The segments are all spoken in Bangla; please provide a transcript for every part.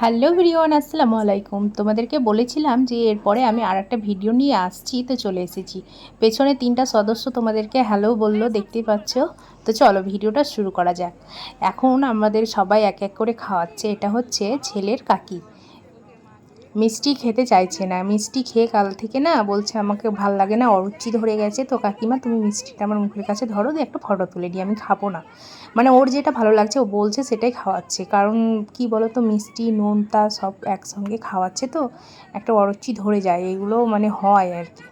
হ্যালো এভরিওয়ান, আসসালামু আলাইকুম। তোমাদেরকে বলেছিলাম যে এরপরে আমি আর একটা ভিডিও নিয়ে আসছি, তো চলে এসেছি। পেছনে 3টা সদস্য তোমাদেরকে হ্যালো বললো, দেখতেই পাচ্ছ। তো চলো ভিডিওটা শুরু করা যাক। এখন আমাদের সবাই এক এক করে খাওয়াচ্ছে। এটা হচ্ছে ছেলের কাকি, মিষ্টি খেতে চাইছে না। মিষ্টি খেয়ে কাল থেকে না বলছে আমাকে ভাল লাগে না, অরুচি ধরে গেছে। তো কাকিমা তুমি মিষ্টিটা আমার মুখের কাছে ধরো, দিয়ে একটা ফটো তুলে দিই, আমি খাবো না। মানে ওর যেটা ভালো লাগছে ও বলছে সেটাই খাওয়াচ্ছে। কারণ কি বলো তো, মিষ্টি নোনতা সব একসঙ্গে খাওয়াচ্ছে তো একটা অরুচি ধরে যায়, এগুলো মানে হয় আর কি।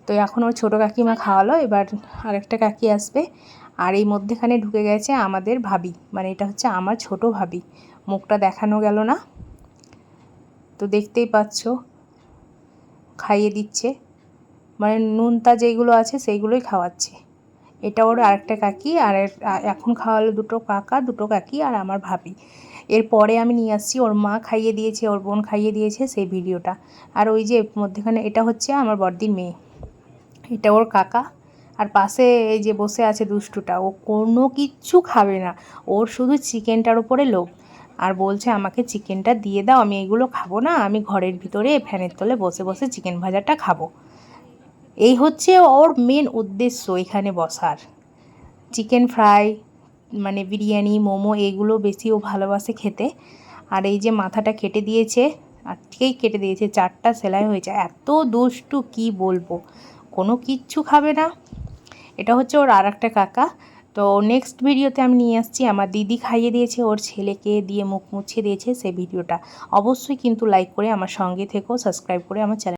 তো এখন ওর ছোটো কাকিমা খাওয়ালো, এবার আরেকটা কাকি আসবে। আর এই মধ্যেখানে ঢুকে গেছে আমাদের ভাবি, মানে এটা হচ্ছে আমার ছোট ভাবি, মুখটা দেখানো গেল না। তো দেখতেই পাচ্ছ খাইয়ে দিচ্ছে, মানে নুনতা যেগুলো আছে সেইগুলোই খাওয়াচ্ছে। এটা ওর আরেকটা কাকি, আর এখন খাওয়ালো দুটো কাকা, দুটো কাকি আর আমার ভাবি। এরপরে আমি নিয়ে আসছি ওর মা খাইয়ে দিয়েছে, ওর বোন খাইয়ে দিয়েছে সেই ভিডিওটা। আর ওই যে মধ্যেখানে এটা হচ্ছে আমার বড়দির মেয়ে, এটা ওর কাকা। আর পাশে এই যে বসে আছে দুষ্টুটা, ও কোনো কিচ্ছু খাবে না, ওর শুধু চিকেনটার ওপরে লোভ। আর বলছে আমাকে চিকেনটা দিয়ে দাও, আমি এগুলো খাবো না, আমি ঘরের ভিতরে ফ্যানের তলে বসে বসে চিকেন ভাজাটা খাবো। এই হচ্ছে ওর মেন উদ্দেশ্য এখানে বসার। চিকেন ফ্রাই, মানে বিরিয়ানি, মোমো, এগুলো বেশি ও ভালোবাসে খেতে। আর এই যে মাথাটা কেটে দিয়েছে, আজকেই কেটে দিয়েছে, 4টা সেলাই হয়েছে। এত দুষ্টু কি বলবো, কোনো কিচ্ছু খাবে না। এটা হচ্ছে ওর আর একটা কাকা। তো নেক্সট ভিডিওতে আমি নিয়ে আসছি আমার দিদি খাইয়ে দিয়েছে ওর ছেলেকে, দিয়ে মুখ মুছিয়ে দিয়েছে সেই ভিডিওটা। অবশ্যই কিন্তু লাইক করে আমার সঙ্গে থেকো, সাবস্ক্রাইব করে আমার চ্যানেল